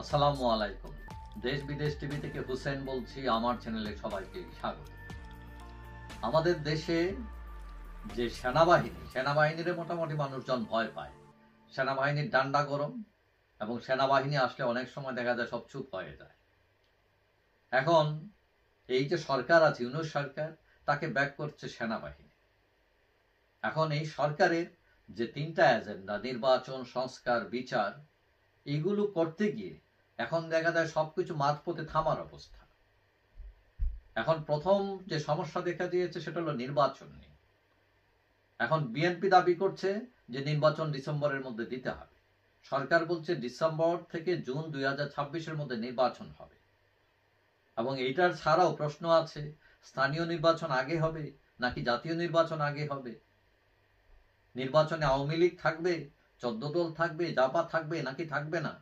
আসসালামু আলাইকুম। দেশ বিদেশ টিভি থেকে হুসেন বলছি। আমার চ্যানেলে সবাইকে স্বাগত। আমাদের দেশে যে সেনাবাহিনীর মোটামুটি মানুষজন ভয় পায়। সেনাবাহিনীর ডান্ডা গরম এবং সেনাবাহিনী আসলে অনেক সময় দেখা যায় সব চুপ হয়ে যায়। এখন এই যে সরকার আছে, ইউনূস সরকার, তাকে ব্যাক করছে সেনাবাহিনী। এখন এই সরকারের যে তিনটা এজেন্ডা, নির্বাচন, সংস্কার, বিচার, এগুলো করতে গিয়ে এখন দেখা যায় সবকিছু মাঝপথে থামার অবস্থা। এখন প্রথম যে সমস্যা দেখা দিয়েছে সেটা হলো নির্বাচন নিয়ে। এখন বিএনপি দাবি করছে যে নির্বাচন ডিসেম্বরের মধ্যে দিতে হবে। সরকার বলছে ডিসেম্বর থেকে জুন 2026-এর মধ্যে নির্বাচন হবে। এবং এইটার ছাড়াও প্রশ্ন আছে, স্থানীয় নির্বাচন আগে হবে নাকি জাতীয় নির্বাচন আগে হবে। নির্বাচনে আওয়ামী লীগ থাকবে, 14 দল থাকবে, জাপা থাকবে নাকি থাকবে না।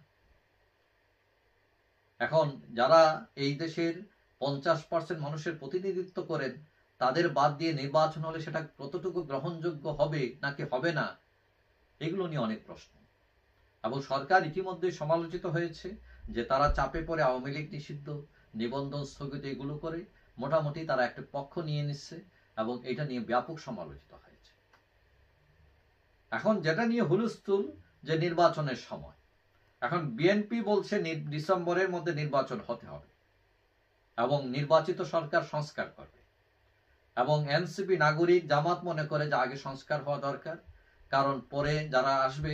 এখন যারা এই দেশের 50% মানুষের প্রতিনিধিত্ব করেন, তাদের বাদ দিয়ে নির্বাচন হলে সেটা কতটুকু গ্রহণযোগ্য হবে নাকি হবে না, এগুলো নিয়ে অনেক প্রশ্ন। এবং সরকার ইতিমধ্যে সমালোচিত হয়েছে যে তারা চাপে পড়ে আওয়ামী লীগ নিষিদ্ধ, নিবন্ধন স্থগিত, এগুলো করে মোটামুটি তারা একটা পক্ষ নিয়ে নিচ্ছে এবং এটা নিয়ে ব্যাপক সমালোচিত হয়েছে। এখন যেটা নিয়ে হুলস্থুল যে নির্বাচনের সময়, এখন বিএনপি বলছে ডিসেম্বরের মধ্যে নির্বাচন হতে হবে এবং নির্বাচিত সরকার সংস্কার করবে। এবং এনসিপি, নাগরিক, জামাত মনে করে যে আগে সংস্কার হওয়া দরকার, কারণ পরে যারা আসবে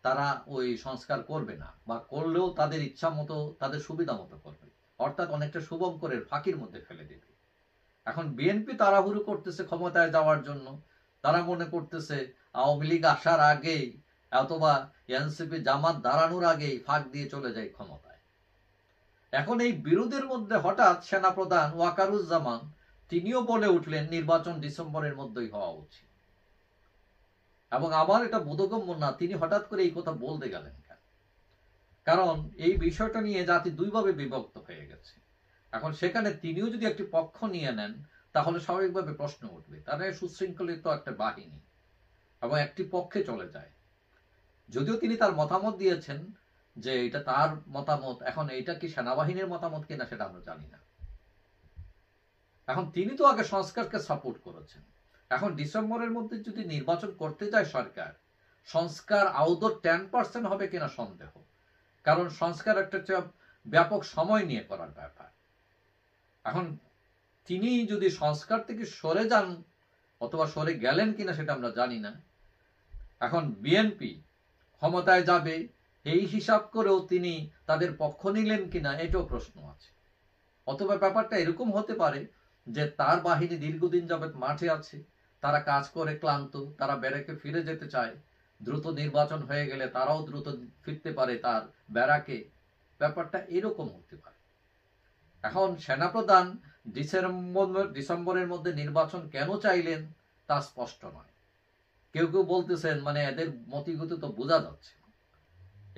তারা ওই সংস্কার করবে না, বা করলেও তাদের ইচ্ছা মতো, তাদের সুবিধা মতো করবে, অর্থাৎ অনেকটা শুভঙ্করের ফাঁকির মধ্যে ফেলে দেবে। এখন বিএনপি তাড়াহুড়ো করতেছে ক্ষমতায় যাওয়ার জন্য। তারা মনে করতেছে আওয়ামী লীগ আসার আগেই অথবা এনসিপি জামাত দাঁড়ানোর আগেই ফাঁক দিয়ে চলে যায় ক্ষমতায়। এখন এই বিরোধের মধ্যে হঠাৎ সেনাপ্রধান ওয়াকারুজ্জামান তিনিও বলে উঠলেন নির্বাচন ডিসেম্বরের মধ্যেই হওয়া উচিত। এবং আমার এটা বোধগম্য না তিনি হঠাৎ করে এই কথা বলতে গেলেন কেন। কারণ এই বিষয়টা নিয়ে জাতি দুইভাবে বিভক্ত হয়ে গেছে। এখন সেখানে তিনিও যদি একটি পক্ষ নিয়ে নেন তাহলে স্বাভাবিকভাবে প্রশ্ন উঠবে, তারা সুশৃঙ্খলিত একটা বাহিনী এবং একটি পক্ষে চলে যায়। যদিও তিনি তার মতামত দিয়েছেন যে এটা তার মতামত, এখন এটা কি সেনাবাহিনীর মতামত কিনা সেটা আমরা জানি না। এখন তিনি তো আগে সংস্কারকে সাপোর্ট করেছেন। এখন ডিসেম্বরের মধ্যে যদি নির্বাচন করতে যায় সরকার, সংস্কার আদৌ 10% হবে কিনা সন্দেহ। কারণ সংস্কার একটা ব্যাপক সময় নিয়ে করার ব্যাপার। এখন তিনি যদি সংস্কার থেকে সরে যান অথবা সরে গেলেন কিনা সেটা আমরা জানি না। এখন বিএনপি ক্ষমতায় যাবে এই হিসাব করেও তিনি তাদের পক্ষ নিলেন কিনা এটাও প্রশ্ন আছে। অথবা ব্যাপারটা এরকম হতে পারে যে তার বাহিনী দীর্ঘদিন যাবৎ মাঠে আছে, তারা কাজ করে ক্লান্ত, তারা ব্যারাকে ফিরে যেতে চায়, দ্রুত নির্বাচন হয়ে গেলে তারাও দ্রুত ফিরতে পারে তার ব্যারাকে। ব্যাপারটা এরকম হতে পারে। এখন সেনাপ্রধান ডিসেম্বরের মধ্যে নির্বাচন কেন চাইলেন তা স্পষ্ট নয়। কেউ কেউ বলতেছেন মানে এদের মতিগতি তো বোঝা যাচ্ছে না।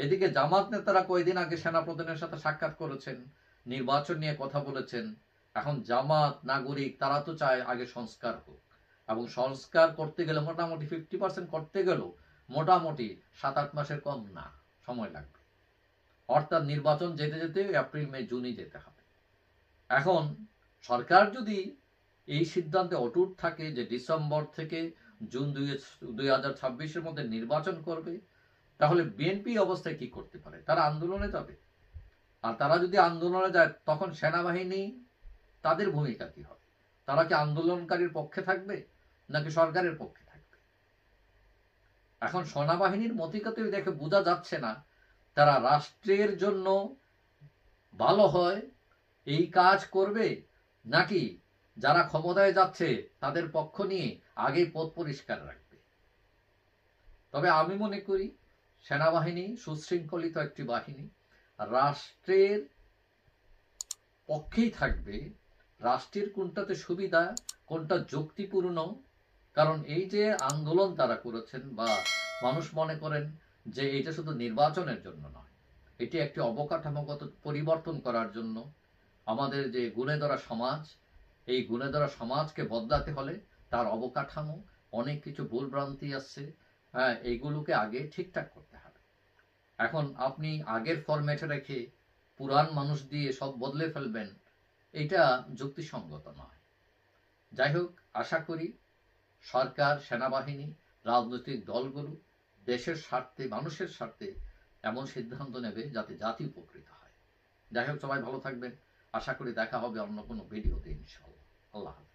এদিকে জামাত নেতারা কয়েকদিন আগে সেনাপ্রধানের সাথে সাক্ষাৎ করেছেন, নির্বাচন নিয়ে কথা বলেছেন। এখন জামাত, নাগরিক, তারা তো চায় আগে সংস্কার হোক, এবং সংস্কার করতে গেলে মোটামুটি 50% করতে গেলেও মোটামুটি 7-8 মাসের কম না সময় লাগবে। অর্থাৎ নির্বাচন যেতে যেতে এপ্রিল, মে, জুনই যেতে হবে। এখন সরকার যদি এই সিদ্ধান্তে অটুট থাকে যে ডিসেম্বর থেকে জুন 2026-এর মধ্যে নির্বাচন করবে, তাহলে বিএনপি অবস্থায় কি করতে পারে? তারা আন্দোলনে যাবে। আর তারা যদি আন্দোলনে যায় তখন সেনাবাহিনী, তাদের ভূমিকা কি হবে? তারা কি আন্দোলনকারীর পক্ষে থাকবে নাকি সরকারের পক্ষে থাকবে? এখন সেনাবাহিনীর মতিগতি দেখে বোঝা যাচ্ছে না তারা রাষ্ট্রের জন্য ভালো হয় এই কাজ করবে নাকি যারা ক্ষমতায় যাচ্ছে তাদের পক্ষ নিয়ে আগেই পথ পরিষ্কার রাখবে। তবে আমি মনে করি সেনাবাহিনী সুশৃঙ্খলিত একটি বাহিনী, রাষ্ট্রের পক্ষেই থাকবে। রাষ্ট্রের কোনটাতে সুবিধা, কোনটা যুক্তিপূর্ণ, কারণ এই যে আন্দোলন তারা করেছেন বা মানুষ মনে করেন যে এটা শুধু নির্বাচনের জন্য নয়, এটি একটি অবকাঠামোগত পরিবর্তন করার জন্য। আমাদের যে গুণে ধরা সমাজ, এই গুণে ধরা সমাজকে বদলাতে হলে তার অবকাঠামো, অনেক কিছু ভুলভ্রান্তি আছে, এইগুলোকে আগে ঠিকঠাক করতে হবে। এখন আপনি আগের ফরম্যাটে রেখে পুরান মানুষ দিয়ে সব বদলে ফেলবেন, এটা যুক্তিসঙ্গত নয়। যাই হোক, আশা করি সরকার, সেনাবাহিনী, রাজনৈতিক দলগুলো দেশের স্বার্থে, মানুষের স্বার্থে এমন সিদ্ধান্ত নেবে যাতে জাতি উপকৃত হয়। যাই হোক, সবাই ভালো থাকবেন। আশা করি দেখা হবে অন্য কোনো ভিডিওতে ইনশাআল্লাহ। আল্লাহ হাফেজ।